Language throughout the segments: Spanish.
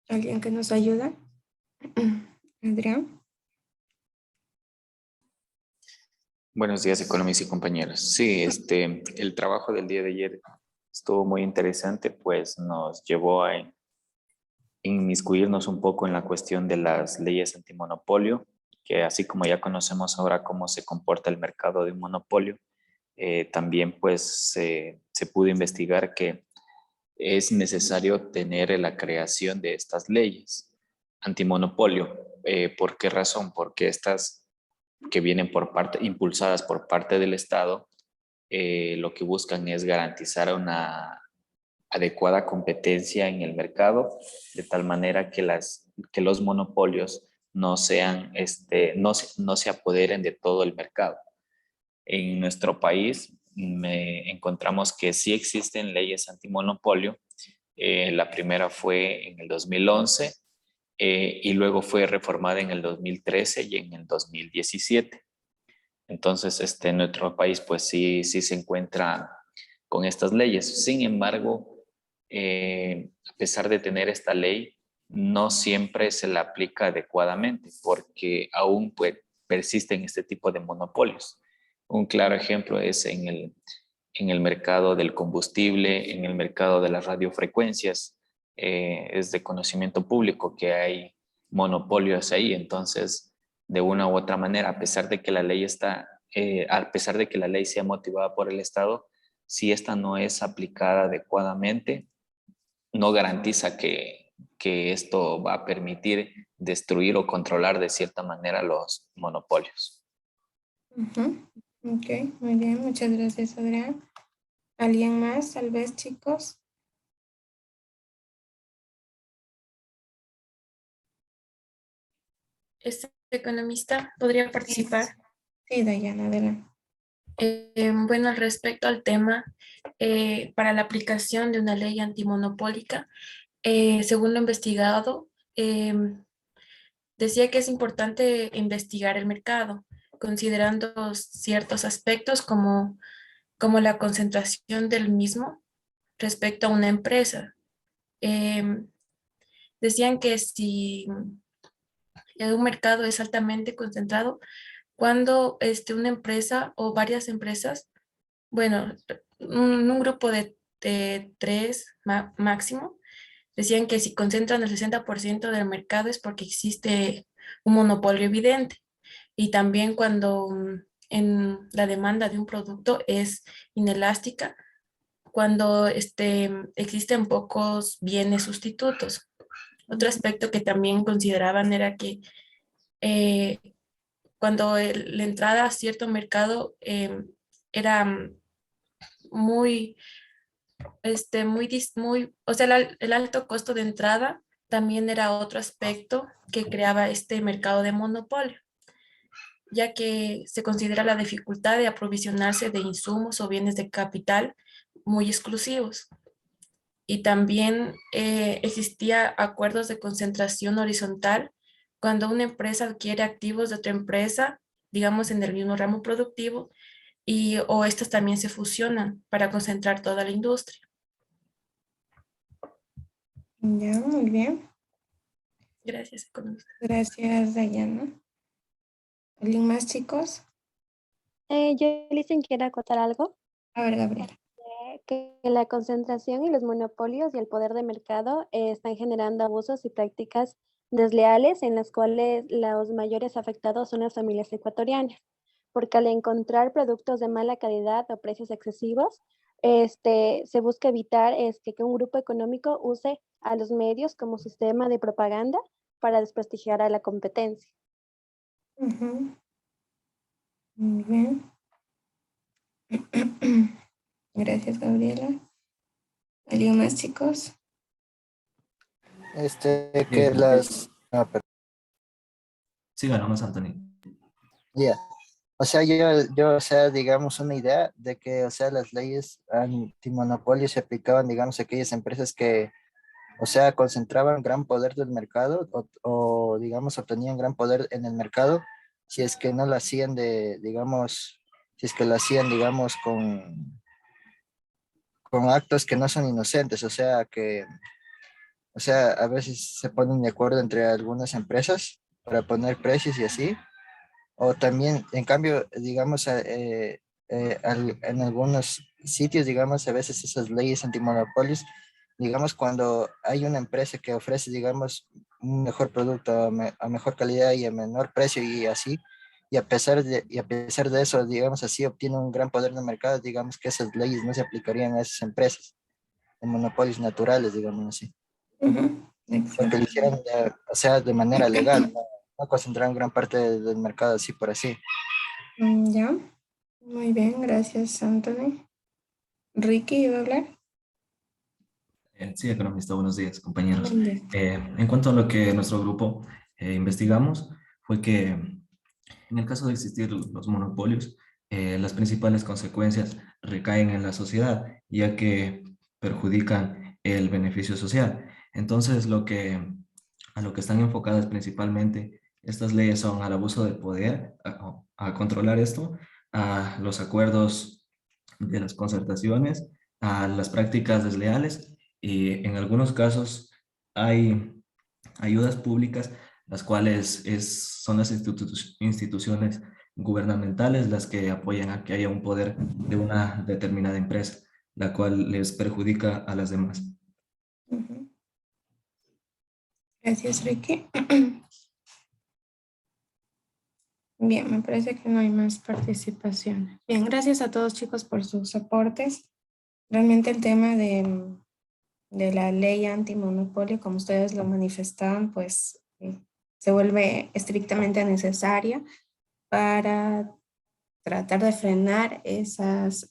¿Alguien que nos ayuda? Adrián. Buenos días, economistas y compañeros. Sí, el trabajo del día de ayer estuvo muy interesante, pues nos llevó a inmiscuirnos un poco en la cuestión de las leyes antimonopolio, que así como ya conocemos ahora cómo se comporta el mercado de un monopolio, también pues se pudo investigar que es necesario tener la creación de estas leyes antimonopolio. ¿Por qué razón? Porque estas que vienen impulsadas por parte del Estado, lo que buscan es garantizar una adecuada competencia en el mercado, de tal manera que los monopolios no no se apoderen de todo el mercado. En nuestro país encontramos que sí existen leyes antimonopolio. La primera fue en el 2011 y luego fue reformada en el 2013 y en el 2017. Entonces, en nuestro país, pues sí se encuentra con estas leyes. Sin embargo, a pesar de tener esta ley, no siempre se la aplica adecuadamente porque aún pues, persisten este tipo de monopolios. Un claro ejemplo es en el mercado del combustible, en el mercado de las radiofrecuencias. Es de conocimiento público que hay monopolios ahí. Entonces, de una u otra manera, a pesar de que la ley sea motivada por el Estado, si esta no es aplicada adecuadamente, no garantiza que esto va a permitir destruir o controlar de cierta manera los monopolios. Ok, muy bien, muchas gracias, Adrián. ¿Alguien más, tal vez, chicos? Este economista podría participar. Sí, Dayana, adelante. Bueno, respecto al tema, para la aplicación de una ley antimonopólica, según lo investigado, decía que es importante investigar el mercado, considerando ciertos aspectos como la concentración del mismo respecto a una empresa. Em, Decían que si un mercado es altamente concentrado, cuando una empresa o varias empresas, bueno, un grupo de tres máximo, decían que si concentran el 60% del mercado es porque existe un monopolio evidente. Y también cuando en la demanda de un producto es inelástica, cuando existen pocos bienes sustitutos. Otro aspecto que también consideraban era que eh, cuando la entrada a cierto mercado era muy, o sea, el alto costo de entrada también era otro aspecto que creaba este mercado de monopolio, ya que se considera la dificultad de aprovisionarse de insumos o bienes de capital muy exclusivos. Y también existía acuerdos de concentración horizontal cuando una empresa adquiere activos de otra empresa, digamos en el mismo ramo productivo, o estas también se fusionan para concentrar toda la industria. Ya, muy bien. Gracias, economista. Gracias, Dayana. ¿Alguien más, chicos? Yo dicen quiere acotar algo, A ver, Gabriela. que la concentración y los monopolios y el poder de mercado están generando abusos y prácticas desleales en las cuales los mayores afectados son las familias ecuatorianas, porque al encontrar productos de mala calidad o precios excesivos, se busca evitar que un grupo económico use a los medios como sistema de propaganda para desprestigiar a la competencia. Muy bien. Gracias, Gabriela. ¿Alguien más, chicos? Que las... Síganos, Antonio. Ya. O sea, o sea, digamos, una idea de que, o sea, las leyes antimonopolio se aplicaban, digamos, a aquellas empresas que, o sea, concentraban gran poder del mercado digamos, obtenían gran poder en el mercado si es que no lo hacían digamos, si es que lo hacían, digamos, con actos que no son inocentes, o sea, o sea, a veces se ponen de acuerdo entre algunas empresas para poner precios y así. O también, en cambio, digamos, en algunos sitios, digamos, a veces esas leyes antimonopolios, digamos, cuando hay una empresa que ofrece, digamos, un mejor producto a mejor calidad y a menor precio y así, y a pesar de eso, digamos así, obtiene un gran poder de mercado, digamos que esas leyes no se aplicarían a esas empresas, de monopolios naturales, digamos así, Ujú, porque lo exacto. hicieron, o sea, de manera legal, no, no concentraron gran parte del mercado así por así. Ya, muy bien, gracias, Anthony. Ricky, ¿iba a hablar? Sí, economista, buenos días, compañeros. Buen día. En cuanto a lo que nuestro grupo investigamos, fue que en el caso de existir los monopolios, las principales consecuencias recaen en la sociedad, ya que perjudican el beneficio social. Entonces, a lo que están enfocadas principalmente estas leyes son al abuso del poder, a controlar esto, a los acuerdos de las concertaciones, a las prácticas desleales y en algunos casos hay ayudas públicas, las cuales son las instituciones gubernamentales las que apoyan a que haya un poder de una determinada empresa, la cual les perjudica a las demás. Ujú. Gracias, Ricky. Bien, me parece que no hay más participación. Bien, gracias a todos chicos por sus aportes. Realmente el tema de la ley antimonopolio, como ustedes lo manifestaban, pues se vuelve estrictamente necesaria para tratar de frenar esos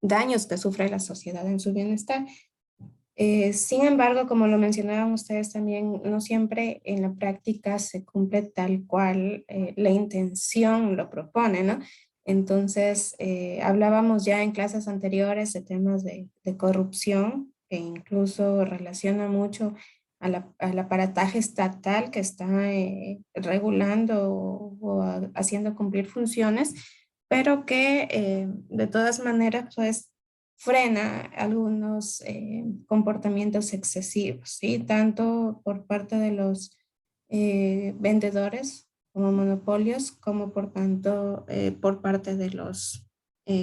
daños que sufre la sociedad en su bienestar. Sin embargo, como lo mencionaban ustedes también, no siempre en la práctica se cumple tal cual la intención lo propone, ¿no? Entonces, hablábamos ya en clases anteriores de temas de corrupción, que incluso relaciona mucho al aparataje estatal que está regulando o haciendo cumplir funciones, pero que de todas maneras, pues, frena algunos comportamientos excesivos, ¿sí? Tanto por parte de los vendedores como monopolios, como por tanto por parte de los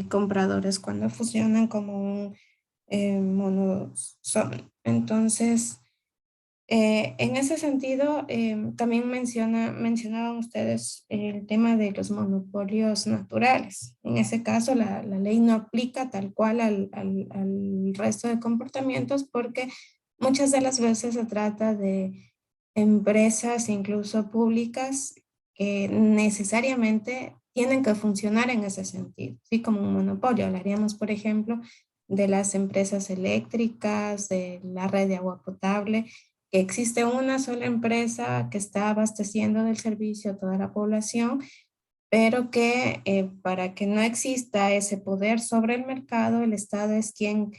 compradores cuando fusionan como un monosol. Entonces, en ese sentido, también mencionaban ustedes el tema de los monopolios naturales. En ese caso, la ley no aplica tal cual al resto de comportamientos porque muchas de las veces se trata de empresas, incluso públicas, que necesariamente tienen que funcionar en ese sentido, ¿sí? Como un monopolio. Hablaríamos, por ejemplo, de las empresas eléctricas, de la red de agua potable, que existe una sola empresa que está abasteciendo del servicio a toda la población, pero que para que no exista ese poder sobre el mercado, el Estado es quien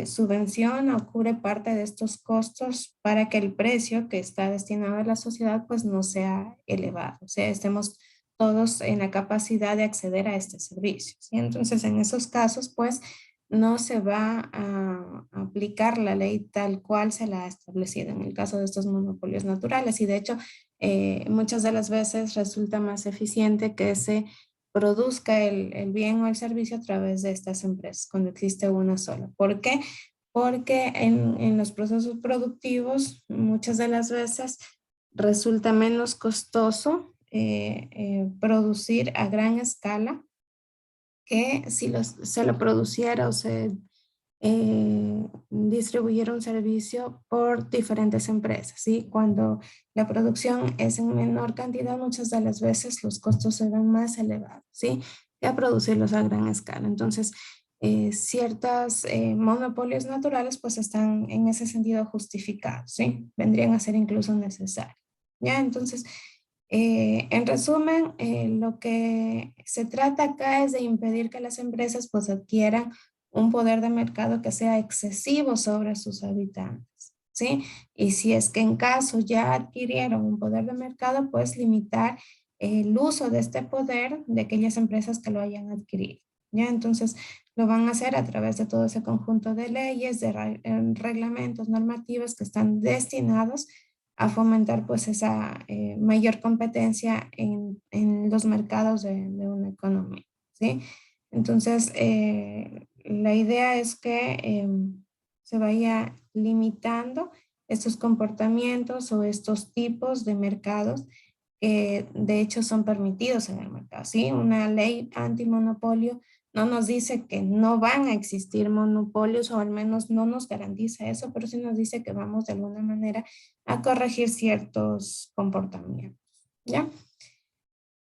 subvenciona o cubre parte de estos costos para que el precio que está destinado a la sociedad pues no sea elevado, o sea, estemos todos en la capacidad de acceder a este servicio, ¿sí? Entonces, en esos casos, pues, no se va a aplicar la ley tal cual se la ha establecido en el caso de estos monopolios naturales. Y de hecho, muchas de las veces resulta más eficiente que se produzca el bien o el servicio a través de estas empresas, cuando existe una sola. ¿Por qué? Porque en los procesos productivos muchas de las veces resulta menos costoso producir a gran escala que si se lo produciera o se distribuyera un servicio por diferentes empresas, ¿sí? Cuando la producción es en menor cantidad, muchas de las veces los costos serán más elevados, ¿sí? Que a producirlos a gran escala. Entonces, ciertos monopolios naturales pues están en ese sentido justificados, ¿sí? Vendrían a ser incluso necesarios, ¿ya? Entonces, en resumen, lo que se trata acá es de impedir que las empresas pues adquieran un poder de mercado que sea excesivo sobre sus habitantes, ¿sí? Y si es que en caso ya adquirieron un poder de mercado, pues limitar el uso de este poder de aquellas empresas que lo hayan adquirido. ¿ya? Entonces, lo van a hacer a través de todo ese conjunto de leyes, de reglamentos normativos que están destinados a fomentar pues esa mayor competencia en los mercados de una economía, ¿sí? Entonces, la idea es que se vaya limitando estos comportamientos o estos tipos de mercados que de hecho son permitidos en el mercado, ¿sí? Una ley antimonopolio no nos dice que no van a existir monopolios o al menos no nos garantiza eso, pero sí nos dice que vamos de alguna manera a corregir ciertos comportamientos, ¿ya?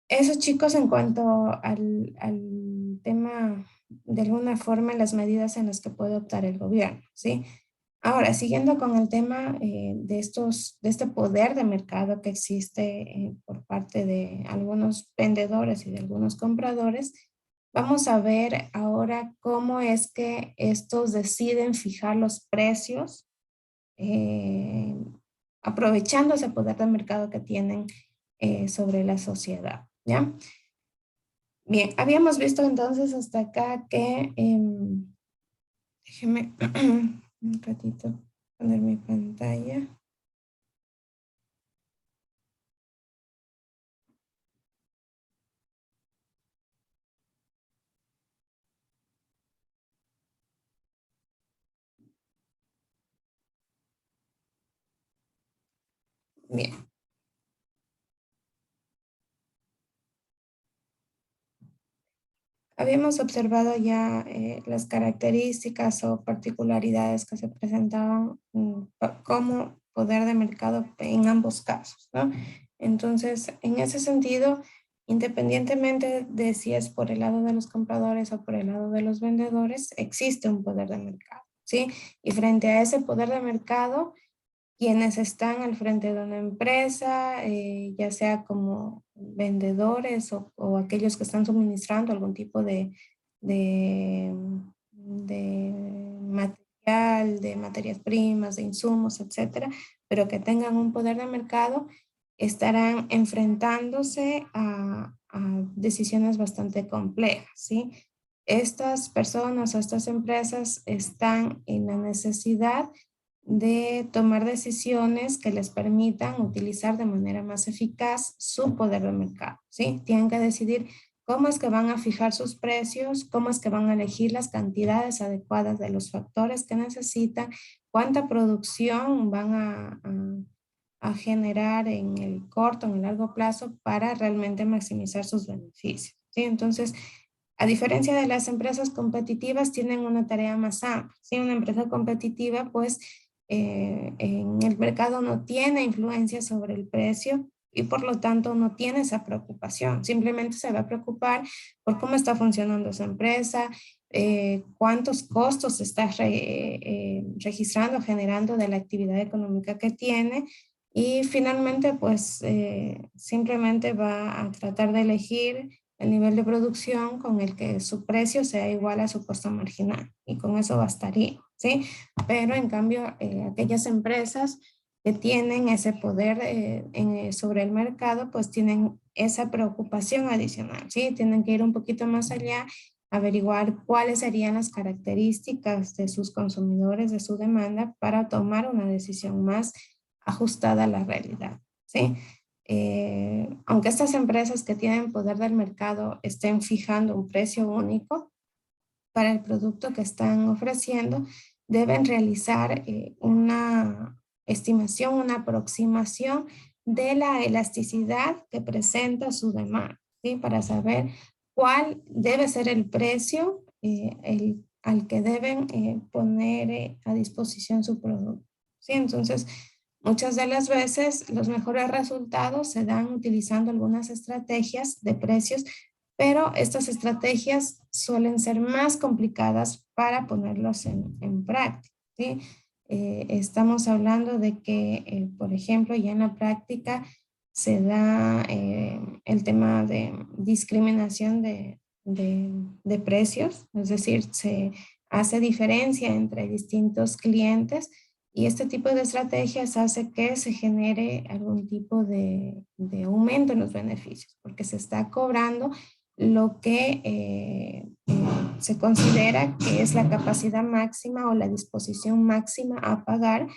Eso, chicos, en cuanto al tema, de alguna forma, las medidas en las que puede optar el gobierno, ¿sí? Ahora, siguiendo con el tema de este poder de mercado que existe por parte de algunos vendedores y de algunos compradores, vamos a ver ahora cómo es que estos deciden fijar los precios, eh, aprovechando ese poder de mercado que tienen sobre la sociedad, ¿ya? Bien, habíamos visto entonces hasta acá que, déjeme un ratito poner mi pantalla. Bien. Habíamos observado ya las características o particularidades que se presentaban como poder de mercado en ambos casos, ¿no? Entonces, en ese sentido, independientemente de si es por el lado de los compradores o por el lado de los vendedores, existe un poder de mercado, ¿sí? Y frente a ese poder de mercado, quienes están al frente de una empresa, ya sea como vendedores o aquellos que están suministrando algún tipo de material, de materias primas, de insumos, etcétera, pero que tengan un poder de mercado, estarán enfrentándose a decisiones bastante complejas, ¿sí? Estas personas o estas empresas están en la necesidad de tomar decisiones que les permitan utilizar de manera más eficaz su poder de mercado, ¿sí? Tienen que decidir cómo es que van a fijar sus precios, cómo es que van a elegir las cantidades adecuadas de los factores que necesitan, cuánta producción van a generar en el corto, en el largo plazo para realmente maximizar sus beneficios, ¿sí? Entonces, a diferencia de las empresas competitivas, tienen una tarea más amplia, ¿sí? Una empresa competitiva, pues, en el mercado no tiene influencia sobre el precio y por lo tanto no tiene esa preocupación. Simplemente se va a preocupar por cómo está funcionando esa empresa, cuántos costos está registrando, generando de la actividad económica que tiene y finalmente pues simplemente va a tratar de elegir el nivel de producción con el que su precio sea igual a su costo marginal y con eso bastaría, ¿sí? Pero en cambio, aquellas empresas que tienen ese poder sobre el mercado, pues tienen esa preocupación adicional, ¿sí? Tienen que ir un poquito más allá, averiguar cuáles serían las características de sus consumidores, de su demanda, para tomar una decisión más ajustada a la realidad, ¿sí? Aunque estas empresas que tienen poder del mercado estén fijando un precio único para el producto que están ofreciendo, deben realizar una estimación, una aproximación de la elasticidad que presenta su demanda, ¿sí? Para saber cuál debe ser el precio al que deben poner a disposición su producto, ¿sí? Entonces, muchas de las veces los mejores resultados se dan utilizando algunas estrategias de precios, pero estas estrategias suelen ser más complicadas para ponerlos en práctica, ¿sí? Estamos hablando de que, por ejemplo, ya en la práctica se da el tema de discriminación de precios, es decir, se hace diferencia entre distintos clientes y este tipo de estrategias hace que se genere algún tipo de aumento en los beneficios, porque se está cobrando lo que se considera que es la capacidad máxima o la disposición máxima a pagar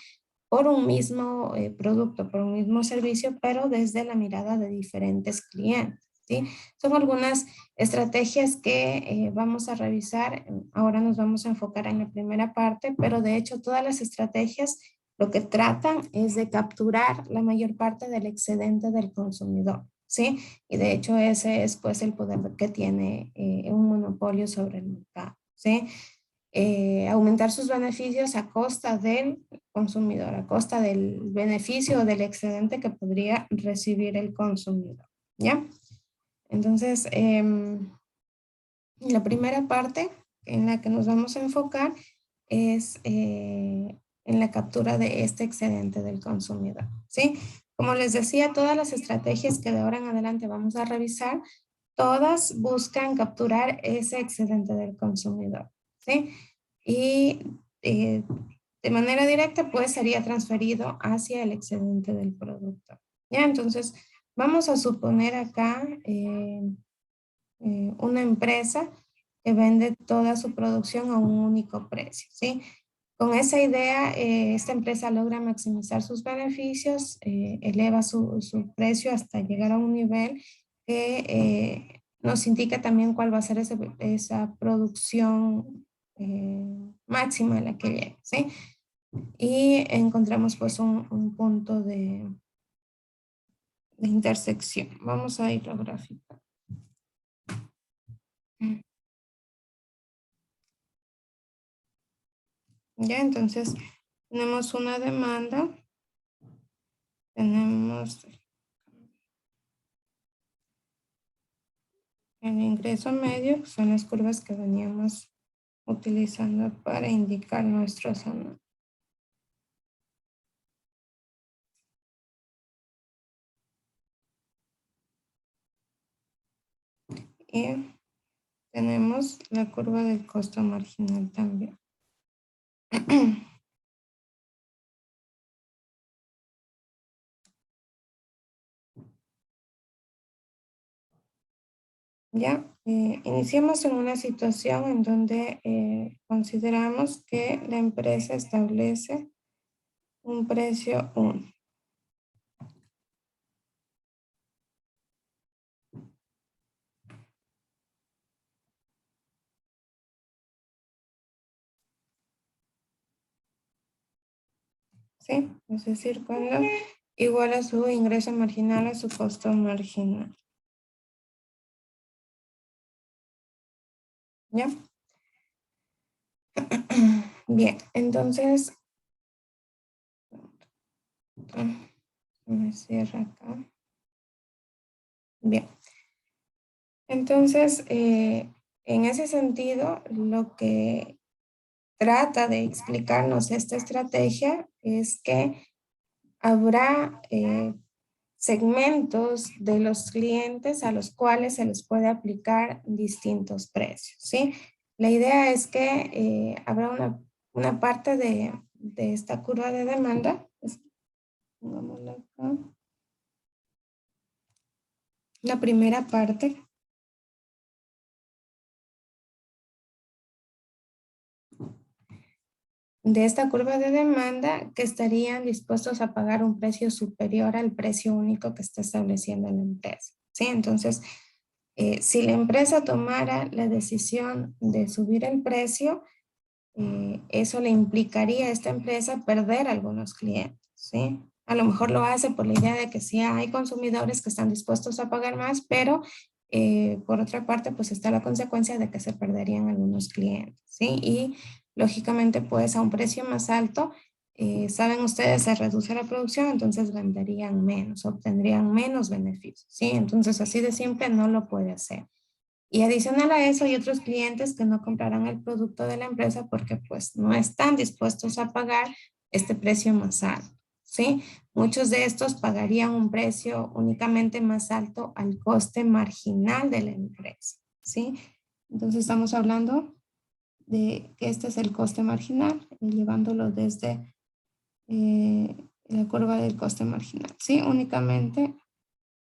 por un mismo producto, por un mismo servicio, pero desde la mirada de diferentes clientes, ¿sí? Son algunas estrategias que vamos a revisar. Ahora nos vamos a enfocar en la primera parte, pero de hecho todas las estrategias lo que tratan es de capturar la mayor parte del excedente del consumidor, ¿sí? Y de hecho ese es pues el poder que tiene un monopolio sobre el mercado, ¿sí? Aumentar sus beneficios a costa del consumidor, a costa del beneficio o del excedente que podría recibir el consumidor, ¿ya? Entonces, la primera parte en la que nos vamos a enfocar es en la captura de este excedente del consumidor, ¿sí? Como les decía, todas las estrategias que de ahora en adelante vamos a revisar, todas buscan capturar ese excedente del consumidor, ¿sí? Y de manera directa, pues sería transferido hacia el excedente del producto, ¿ya? Entonces, vamos a suponer acá una empresa que vende toda su producción a un único precio, ¿sí? Con esa idea, esta empresa logra maximizar sus beneficios, eleva su precio hasta llegar a un nivel que nos indica también cuál va a ser esa producción máxima a la que llegue, ¿sí? Y encontramos pues un punto de intersección. Vamos a ir a gráfica. Ya, entonces tenemos una demanda, tenemos el ingreso medio, que son las curvas que veníamos utilizando para indicar nuestro zona. Y tenemos la curva del costo marginal también. Ya, iniciamos en una situación en donde consideramos que la empresa establece un precio 1. ¿Sí? Es decir, cuando iguala su ingreso marginal a su costo marginal. ¿Ya? Bien, entonces, me cierra acá. Bien, entonces, en ese sentido, lo que trata de explicarnos esta estrategia es que habrá segmentos de los clientes a los cuales se les puede aplicar distintos precios, ¿sí? La idea es que habrá una parte de esta curva de demanda, pues, pongámosla acá. La primera parte de esta curva de demanda que estarían dispuestos a pagar un precio superior al precio único que está estableciendo la empresa, ¿sí? Entonces, si la empresa tomara la decisión de subir el precio, eso le implicaría a esta empresa perder algunos clientes, ¿sí? A lo mejor lo hace por la idea de que sí hay consumidores que están dispuestos a pagar más, pero por otra parte, pues está la consecuencia de que se perderían algunos clientes, ¿sí? Y lógicamente, pues a un precio más alto, saben ustedes, se reduce la producción, entonces venderían menos, obtendrían menos beneficios, ¿sí? Entonces, así de simple no lo puede hacer. Y adicional a eso, hay otros clientes que no comprarán el producto de la empresa porque pues no están dispuestos a pagar este precio más alto, ¿sí? Muchos de estos pagarían un precio únicamente más alto al coste marginal de la empresa, ¿sí? Entonces estamos hablando de que este es el coste marginal, llevándolo desde la curva del coste marginal, ¿sí? Únicamente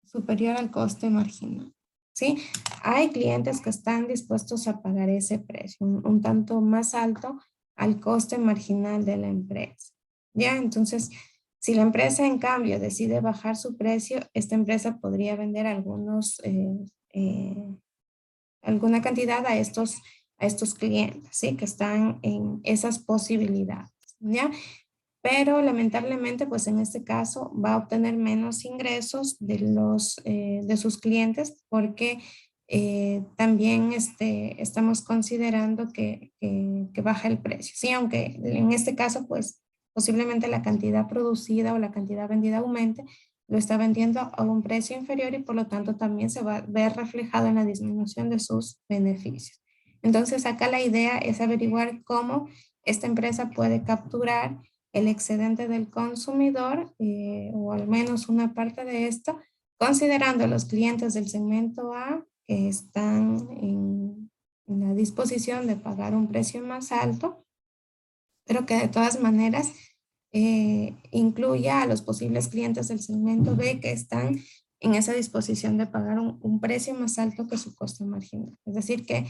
superior al coste marginal. ¿sí? Hay clientes que están dispuestos a pagar ese precio, un tanto más alto al coste marginal de la empresa, ¿ya? Entonces, si la empresa en cambio decide bajar su precio, esta empresa podría vender alguna cantidad a estos clientes, ¿sí? Que están en esas posibilidades, ¿ya? Pero lamentablemente, pues en este caso va a obtener menos ingresos de sus clientes porque también estamos considerando que baja el precio, ¿sí? Aunque en este caso, pues posiblemente la cantidad producida o la cantidad vendida aumente, lo está vendiendo a un precio inferior y por lo tanto también se va a ver reflejado en la disminución de sus beneficios. Entonces acá la idea es averiguar cómo esta empresa puede capturar el excedente del consumidor o al menos una parte de esto, considerando los clientes del segmento A que están en la disposición de pagar un precio más alto, pero que de todas maneras incluya a los posibles clientes del segmento B que están en esa disposición de pagar un precio más alto que su costo marginal. Es decir, que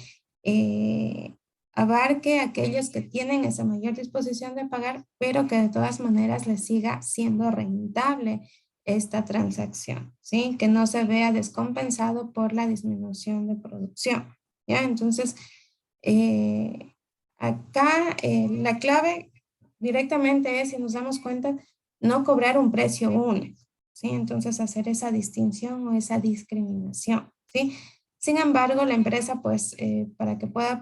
abarque a aquellos que tienen esa mayor disposición de pagar, pero que de todas maneras les siga siendo rentable esta transacción, ¿sí? Que no se vea descompensado por la disminución de producción, ¿ya? Entonces, acá la clave directamente es, si nos damos cuenta, no cobrar un precio único, ¿sí? Entonces, hacer esa distinción o esa discriminación, ¿sí? Sin embargo, la empresa, pues, para que pueda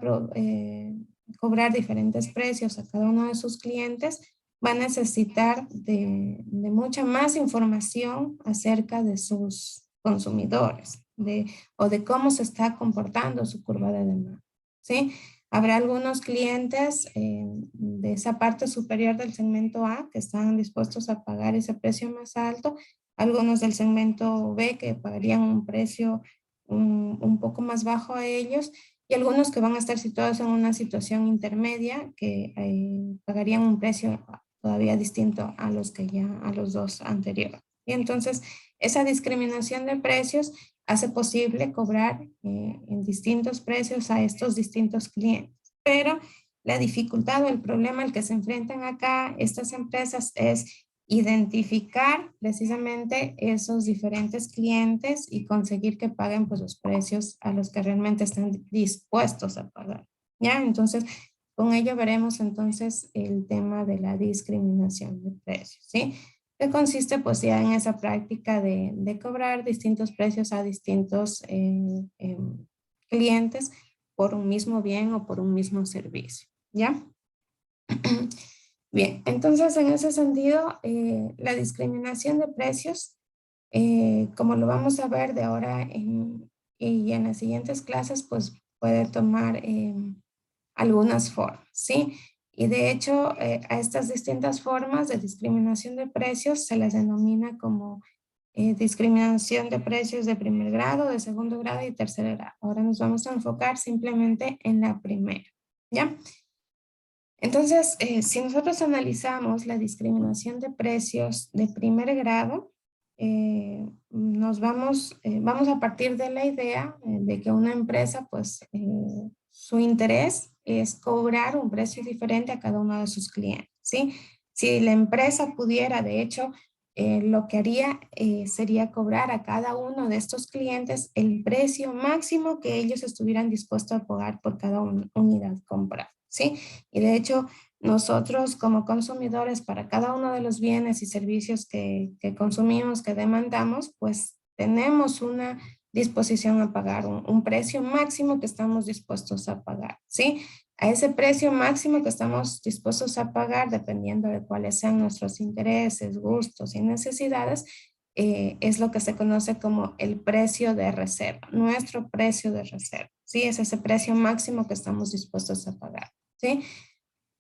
cobrar diferentes precios a cada uno de sus clientes, va a necesitar de mucha más información acerca de sus consumidores o de cómo se está comportando su curva de demanda, ¿sí? Habrá algunos clientes de esa parte superior del segmento A que están dispuestos a pagar ese precio más alto, algunos del segmento B que pagarían un precio un poco más bajo a ellos y algunos que van a estar situados en una situación intermedia que pagarían un precio todavía distinto a los dos anteriores. Y entonces esa discriminación de precios hace posible cobrar en distintos precios a estos distintos clientes. Pero la dificultad o el problema al que se enfrentan acá estas empresas es identificar precisamente esos diferentes clientes y conseguir que paguen pues, los precios a los que realmente están dispuestos a pagar. ¿Ya? Entonces, con ello veremos entonces el tema de la discriminación de precios, ¿sí? Que consiste pues ya en esa práctica de cobrar distintos precios a distintos clientes por un mismo bien o por un mismo servicio, ¿ya? Bien, entonces en ese sentido, la discriminación de precios, como lo vamos a ver de ahora y en las siguientes clases, pues puede tomar algunas formas, ¿sí? Y de hecho, a estas distintas formas de discriminación de precios se les denomina como discriminación de precios de primer grado, de segundo grado y tercer grado. Ahora nos vamos a enfocar simplemente en la primera, ¿ya? Entonces, si nosotros analizamos la discriminación de precios de primer grado, vamos a partir de la idea de que una empresa, pues, su interés es cobrar un precio diferente a cada uno de sus clientes, ¿sí? Si la empresa pudiera, de hecho, lo que haría sería cobrar a cada uno de estos clientes el precio máximo que ellos estuvieran dispuestos a pagar por cada unidad comprada, ¿sí? Y de hecho, nosotros como consumidores para cada uno de los bienes y servicios que consumimos, que demandamos, pues tenemos una disposición a pagar un precio máximo que estamos dispuestos a pagar, ¿sí? A ese precio máximo que estamos dispuestos a pagar, dependiendo de cuáles sean nuestros intereses, gustos y necesidades, es lo que se conoce como el precio de reserva, nuestro precio de reserva, ¿sí? Es ese precio máximo que estamos dispuestos a pagar, ¿sí?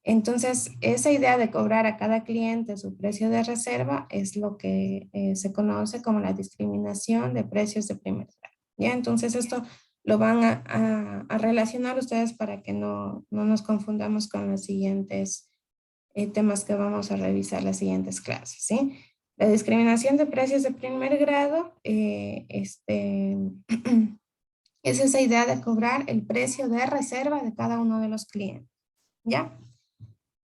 Entonces, esa idea de cobrar a cada cliente su precio de reserva es lo que se conoce como la discriminación de precios de primer grado, ¿ya? Entonces, esto lo van a relacionar ustedes para que no nos confundamos con los siguientes temas que vamos a revisar las siguientes clases, ¿sí? La discriminación de precios de primer grado, Es esa idea de cobrar el precio de reserva de cada uno de los clientes, ¿ya?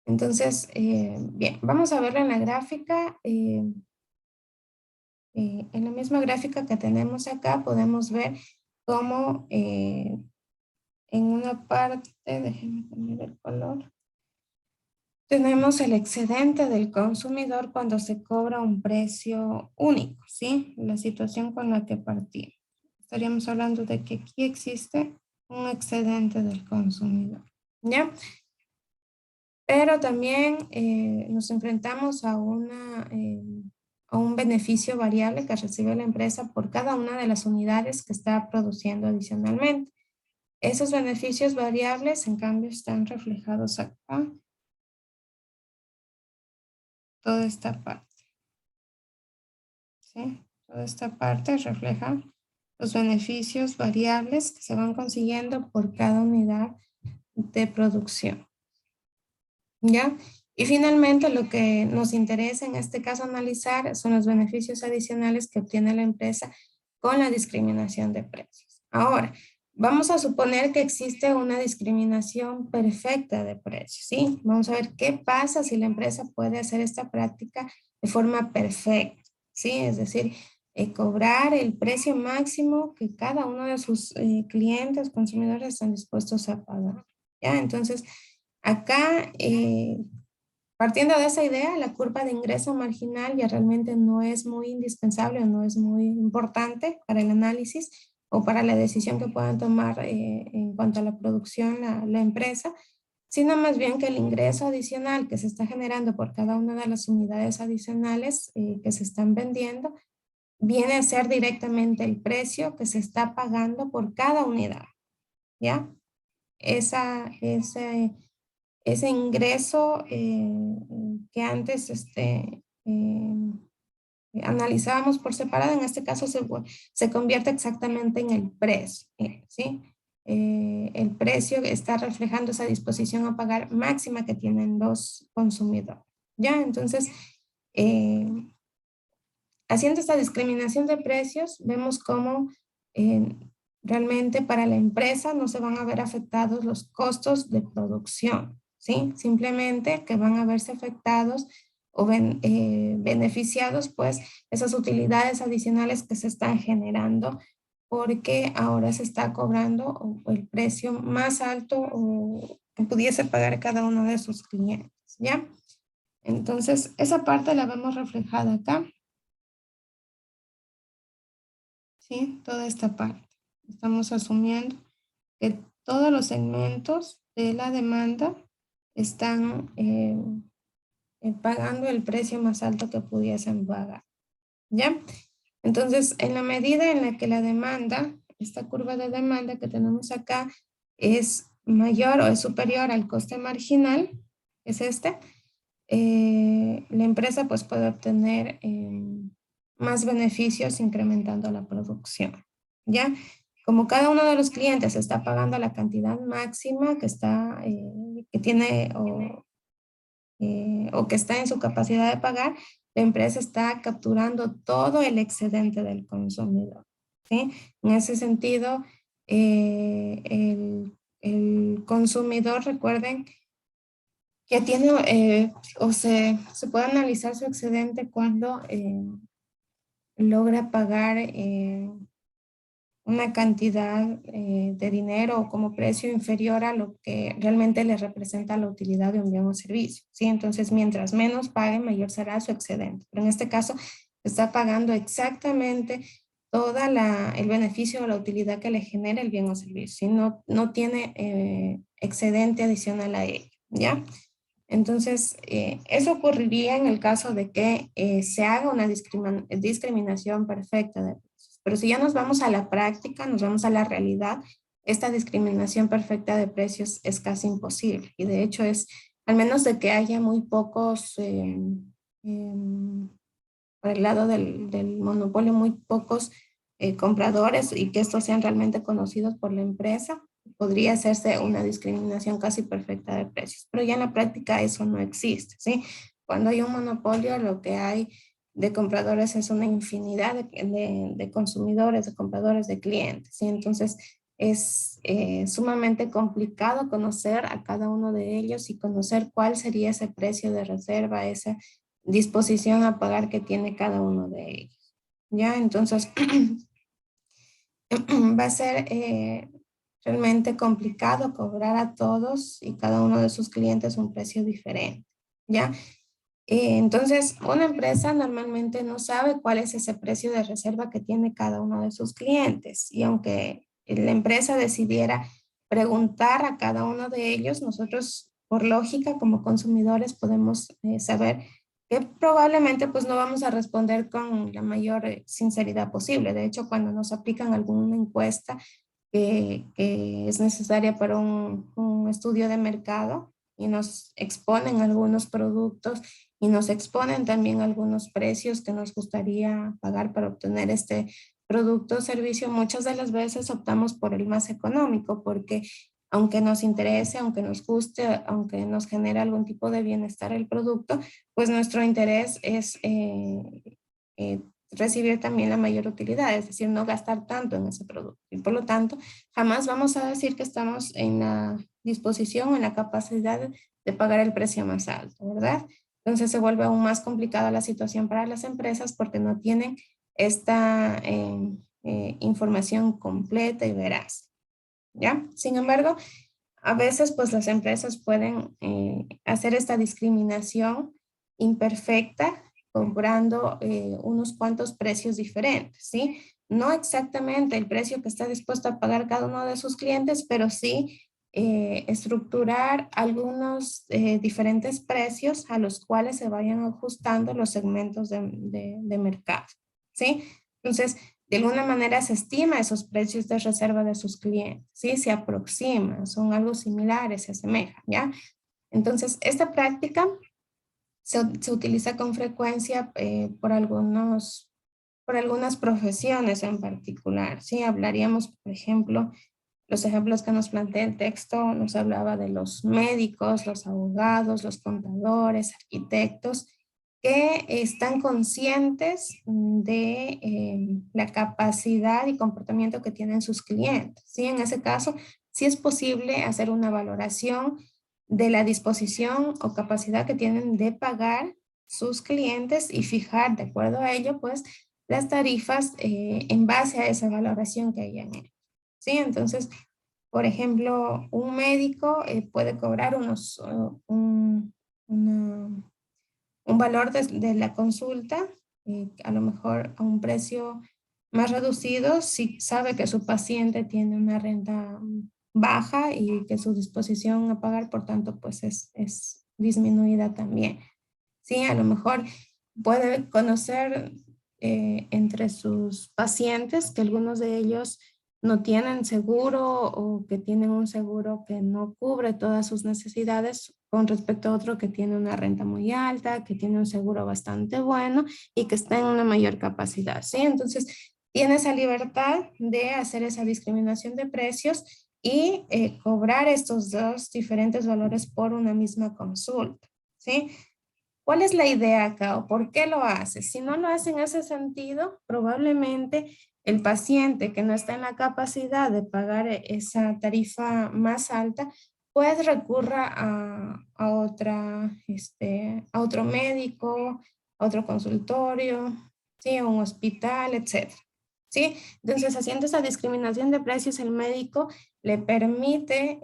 Entonces, bien, vamos a verlo en la gráfica. En la misma gráfica que tenemos acá, podemos ver cómo en una parte, déjenme cambiar el color, tenemos el excedente del consumidor cuando se cobra un precio único, ¿sí? La situación con la que partimos. Estaríamos hablando de que aquí existe un excedente del consumidor, ¿ya? Pero también nos enfrentamos a un beneficio variable que recibe la empresa por cada una de las unidades que está produciendo adicionalmente. Esos beneficios variables, en cambio, están reflejados acá. Toda esta parte, ¿sí? Toda esta parte refleja los beneficios variables que se van consiguiendo por cada unidad de producción, ¿ya? Y finalmente lo que nos interesa en este caso analizar son los beneficios adicionales que obtiene la empresa con la discriminación de precios. Ahora, vamos a suponer que existe una discriminación perfecta de precios, ¿sí? Vamos a ver qué pasa si la empresa puede hacer esta práctica de forma perfecta, ¿sí? Es decir, cobrar el precio máximo que cada uno de sus clientes, consumidores están dispuestos a pagar, ¿ya? Entonces, acá, partiendo de esa idea, la curva de ingreso marginal ya realmente no es muy indispensable, no es muy importante para el análisis o para la decisión que puedan tomar en cuanto a la producción la empresa, sino más bien que el ingreso adicional que se está generando por cada una de las unidades adicionales que se están vendiendo, viene a ser directamente el precio que se está pagando por cada unidad, ¿ya? Ese ingreso que antes analizábamos por separado, en este caso se convierte exactamente en el precio, ¿sí? El precio está reflejando esa disposición a pagar máxima que tienen los consumidores, ¿ya? Entonces, haciendo esta discriminación de precios, vemos cómo realmente para la empresa no se van a ver afectados los costos de producción, ¿sí? Simplemente que van a verse afectados o beneficiados, pues, esas utilidades adicionales que se están generando porque ahora se está cobrando el precio más alto o que pudiese pagar cada uno de sus clientes, ¿ya? Entonces, esa parte la vemos reflejada acá. ¿Sí? Toda esta parte. Estamos asumiendo que todos los segmentos de la demanda están pagando el precio más alto que pudiesen pagar, ¿ya? Entonces, en la medida en la que la demanda, esta curva de demanda que tenemos acá, es mayor o es superior al coste marginal, es la empresa pues puede obtener más beneficios incrementando la producción, ¿ya? Como cada uno de los clientes está pagando la cantidad máxima que está, que tiene o que está en su capacidad de pagar, la empresa está capturando todo el excedente del consumidor, ¿sí? En ese sentido, el consumidor, recuerden, que tiene o se puede analizar su excedente cuando logra pagar una cantidad de dinero o como precio inferior a lo que realmente le representa la utilidad de un bien o servicio, ¿sí? Entonces, mientras menos pague, mayor será su excedente. Pero en este caso, está pagando exactamente toda el beneficio o la utilidad que le genera el bien o servicio, ¿sí? No tiene excedente adicional a ello, ¿ya? Entonces, eso ocurriría en el caso de que se haga una discriminación perfecta de precios. Pero si ya nos vamos a la práctica, nos vamos a la realidad, esta discriminación perfecta de precios es casi imposible. Y de hecho al menos de que haya muy pocos, por el lado del monopolio, muy pocos compradores y que estos sean realmente conocidos por la empresa, podría hacerse una discriminación casi perfecta de precios, pero ya en la práctica eso no existe, ¿sí? Cuando hay un monopolio, lo que hay de compradores es una infinidad de consumidores, de compradores, de clientes, ¿sí? Entonces, es sumamente complicado conocer a cada uno de ellos y conocer cuál sería ese precio de reserva, esa disposición a pagar que tiene cada uno de ellos. ¿Ya? Entonces, va a ser realmente complicado cobrar a todos y cada uno de sus clientes un precio diferente. ¿Ya? Entonces, una empresa normalmente no sabe cuál es ese precio de reserva que tiene cada uno de sus clientes. Y aunque la empresa decidiera preguntar a cada uno de ellos, nosotros, por lógica, como consumidores, podemos saber que probablemente pues no vamos a responder con la mayor sinceridad posible. De hecho, cuando nos aplican alguna encuesta que es necesaria para un estudio de mercado y nos exponen algunos productos y nos exponen también algunos precios que nos gustaría pagar para obtener este producto o servicio, muchas de las veces optamos por el más económico porque aunque nos interese, aunque nos guste, aunque nos genere algún tipo de bienestar el producto, pues nuestro interés es recibir también la mayor utilidad, es decir, no gastar tanto en ese producto. Y por lo tanto, jamás vamos a decir que estamos en la disposición o en la capacidad de pagar el precio más alto, ¿verdad? Entonces se vuelve aún más complicada la situación para las empresas porque no tienen esta información completa y veraz, ¿ya? Sin embargo, a veces pues las empresas pueden hacer esta discriminación imperfecta cobrando unos cuantos precios diferentes, ¿sí? No exactamente el precio que está dispuesto a pagar cada uno de sus clientes, pero sí estructurar algunos diferentes precios a los cuales se vayan ajustando los segmentos de mercado, ¿sí? Entonces, de alguna manera se estima esos precios de reserva de sus clientes, ¿sí? Se aproximan, son algo similares, se asemejan, ¿ya? Entonces, esta práctica se utiliza con frecuencia por algunas profesiones en particular, ¿sí? Hablaríamos, por ejemplo, los ejemplos que nos plantea el texto, nos hablaba de los médicos, los abogados, los contadores, arquitectos, que están conscientes de la capacidad y comportamiento que tienen sus clientes. ¿Sí? En ese caso, sí es posible hacer una valoración de la disposición o capacidad que tienen de pagar sus clientes y fijar, de acuerdo a ello, pues, las tarifas en base a esa valoración que hayan hecho. ¿Sí? Entonces, por ejemplo, un médico puede cobrar un valor de la consulta, a lo mejor a un precio más reducido, si sabe que su paciente tiene una renta baja y que su disposición a pagar, por tanto, pues es disminuida también. Sí, a lo mejor puede conocer entre sus pacientes que algunos de ellos no tienen seguro o que tienen un seguro que no cubre todas sus necesidades con respecto a otro que tiene una renta muy alta, que tiene un seguro bastante bueno y que está en una mayor capacidad, ¿sí? Entonces, tiene esa libertad de hacer esa discriminación de precios y cobrar estos dos diferentes valores por una misma consulta, ¿sí? ¿Cuál es la idea acá o por qué lo hace? Si no lo hace en ese sentido, probablemente el paciente que no está en la capacidad de pagar esa tarifa más alta, pues recurra a otro médico, a otro consultorio, ¿sí? A un hospital, etc. ¿Sí? Entonces, haciendo esa discriminación de precios, el médico le permite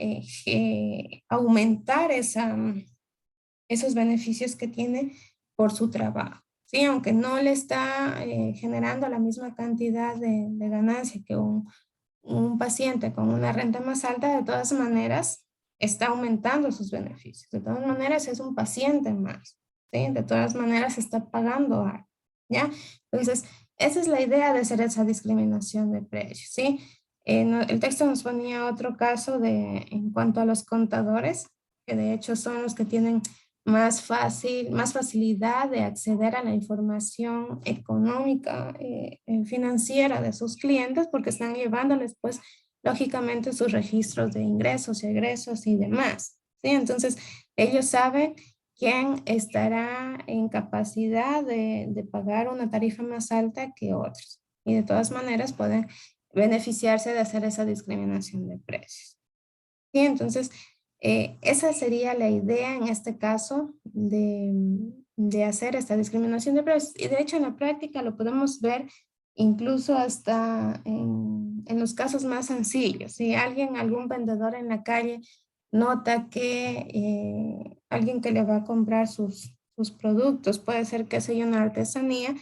aumentar esos beneficios que tiene por su trabajo. Sí, aunque no le está generando la misma cantidad de ganancia que un paciente con una renta más alta, de todas maneras está aumentando sus beneficios. De todas maneras es un paciente más. ¿Sí? De todas maneras está pagando algo. ¿Ya? Entonces, esa es la idea de hacer esa discriminación de precios. ¿Sí? El texto nos ponía otro caso en cuanto a los contadores, que de hecho son los que tienen más facilidad de acceder a la información económica, financiera de sus clientes, porque están llevándoles, pues, lógicamente sus registros de ingresos y egresos y demás. ¿Sí? Entonces, ellos saben quién estará en capacidad de pagar una tarifa más alta que otros. Y de todas maneras pueden beneficiarse de hacer esa discriminación de precios. ¿Sí? Entonces, esa sería la idea en este caso de hacer esta discriminación de precios. Y de hecho en la práctica lo podemos ver incluso hasta en los casos más sencillos. Si algún vendedor en la calle nota que alguien que le va a comprar sus productos, puede ser que sea una artesanía,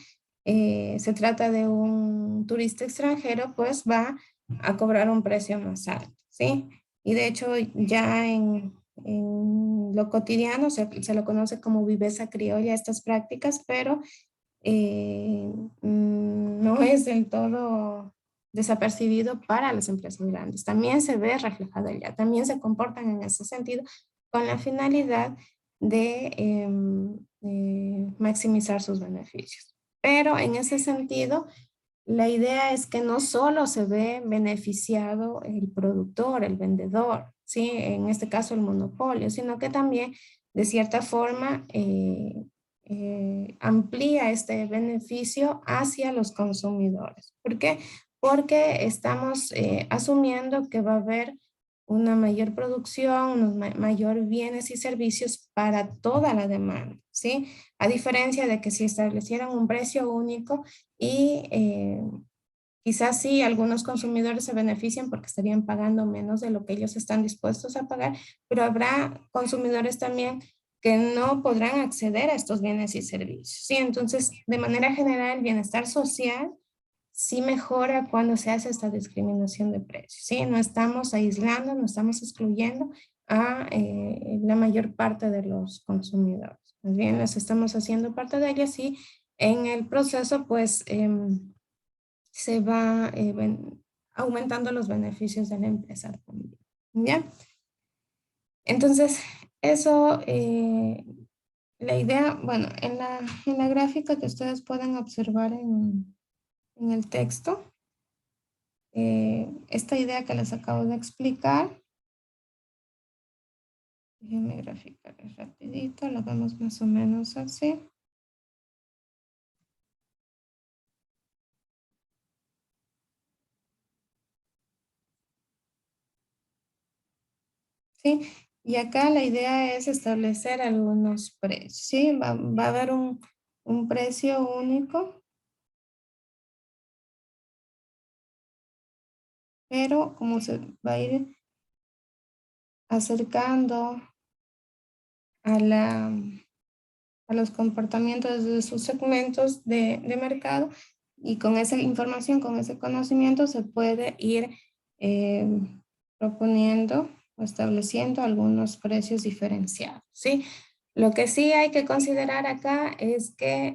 se trata de un turista extranjero, pues va a cobrar un precio más alto, ¿sí? Y de hecho ya en lo cotidiano se lo conoce como viveza criolla estas prácticas, pero no es del todo desapercibido para las empresas grandes. También se ve reflejado allá, también se comportan en ese sentido con la finalidad de maximizar sus beneficios. Pero en ese sentido, la idea es que no solo se ve beneficiado el productor, el vendedor, ¿sí? En este caso el monopolio, sino que también de cierta forma amplía este beneficio hacia los consumidores. ¿Por qué? Porque estamos asumiendo que va a haber una mayor producción, unos mayor bienes y servicios para toda la demanda, ¿sí? A diferencia de que si establecieran un precio único y quizás sí algunos consumidores se benefician porque estarían pagando menos de lo que ellos están dispuestos a pagar, pero habrá consumidores también que no podrán acceder a estos bienes y servicios, ¿sí? Entonces, de manera general, el bienestar social sí mejora cuando se hace esta discriminación de precios, ¿sí? No estamos aislando, no estamos excluyendo a la mayor parte de los consumidores. Más bien, les estamos haciendo parte de ellas y en el proceso, pues, se va aumentando los beneficios de la empresa también, ¿ya? Entonces, eso, la idea, bueno, en la gráfica que ustedes pueden observar en el texto, esta idea que les acabo de explicar, déjenme graficar rapidito, lo vemos más o menos así. ¿Sí? Y acá la idea es establecer algunos precios, ¿sí? Va a haber un precio único, pero como se va a ir acercando a los comportamientos de sus segmentos de mercado, y con esa información, con ese conocimiento, se puede ir proponiendo o estableciendo algunos precios diferenciados, ¿sí? Lo que sí hay que considerar acá es que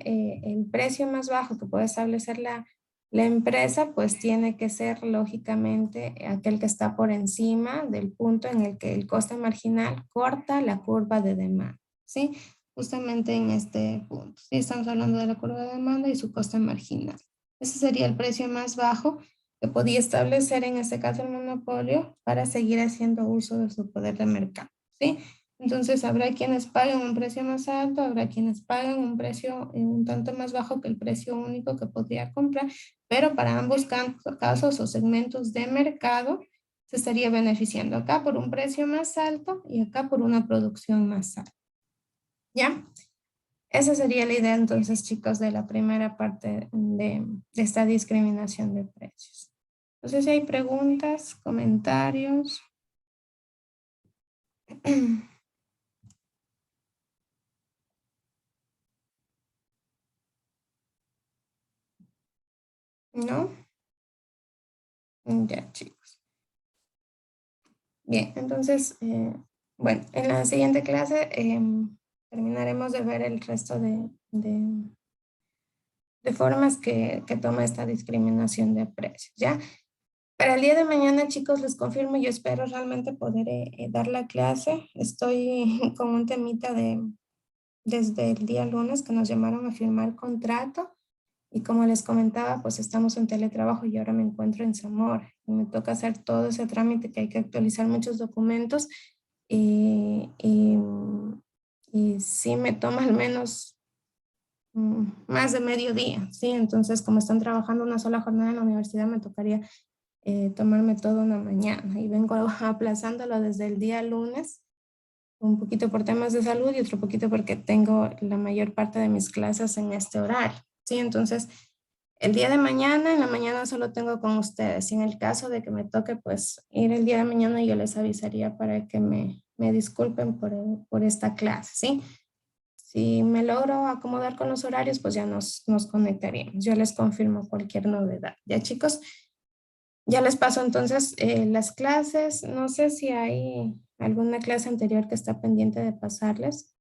el precio más bajo que puede establecer la empresa, pues tiene que ser lógicamente aquel que está por encima del punto en el que el coste marginal corta la curva de demanda, ¿sí? Justamente en este punto, ¿sí? Estamos hablando de la curva de demanda y su coste marginal. Ese sería el precio más bajo que podía establecer en este caso el monopolio para seguir haciendo uso de su poder de mercado, ¿sí? Entonces habrá quienes paguen un precio más alto, habrá quienes paguen un precio un tanto más bajo que el precio único que podría comprar, pero para ambos casos o segmentos de mercado se estaría beneficiando acá por un precio más alto y acá por una producción más alta. ¿Ya? Esa sería la idea entonces, chicos, de la primera parte de esta discriminación de precios. No sé si hay preguntas, comentarios. ¿No? Ya, chicos. Bien, entonces, bueno, en la siguiente clase terminaremos de ver el resto de formas que toma esta discriminación de precios, ¿ya? Para el día de mañana, chicos, les confirmo, yo espero realmente poder dar la clase. Estoy con un temita desde el día lunes que nos llamaron a firmar contrato. Y como les comentaba, pues estamos en teletrabajo y ahora me encuentro en Zamora. Y me toca hacer todo ese trámite que hay que actualizar muchos documentos. Y sí me toma al menos más de medio día, ¿sí? Entonces, como están trabajando una sola jornada en la universidad, me tocaría tomarme toda una mañana y vengo aplazándolo desde el día lunes, un poquito por temas de salud y otro poquito porque tengo la mayor parte de mis clases en este horario, ¿sí? Entonces, el día de mañana, en la mañana solo tengo con ustedes. Y en el caso de que me toque, pues, ir el día de mañana, yo les avisaría para que me disculpen por esta clase, ¿sí? Si me logro acomodar con los horarios, pues ya nos conectaríamos. Yo les confirmo cualquier novedad. ¿Ya, chicos? Ya les paso entonces las clases. No sé si hay alguna clase anterior que está pendiente de pasarles.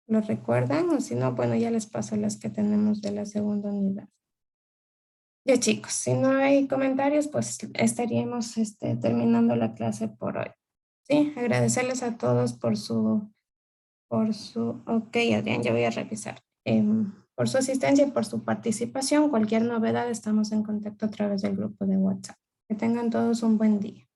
¿Lo recuerdan? O si no, bueno, ya les paso las que tenemos de la segunda unidad. Ya, chicos, si no hay comentarios, pues estaríamos terminando la clase por hoy. Sí, agradecerles a todos por su, ok, Adrián, ya voy a revisar. Por su asistencia y por su participación. Cualquier novedad, estamos en contacto a través del grupo de WhatsApp. Que tengan todos un buen día.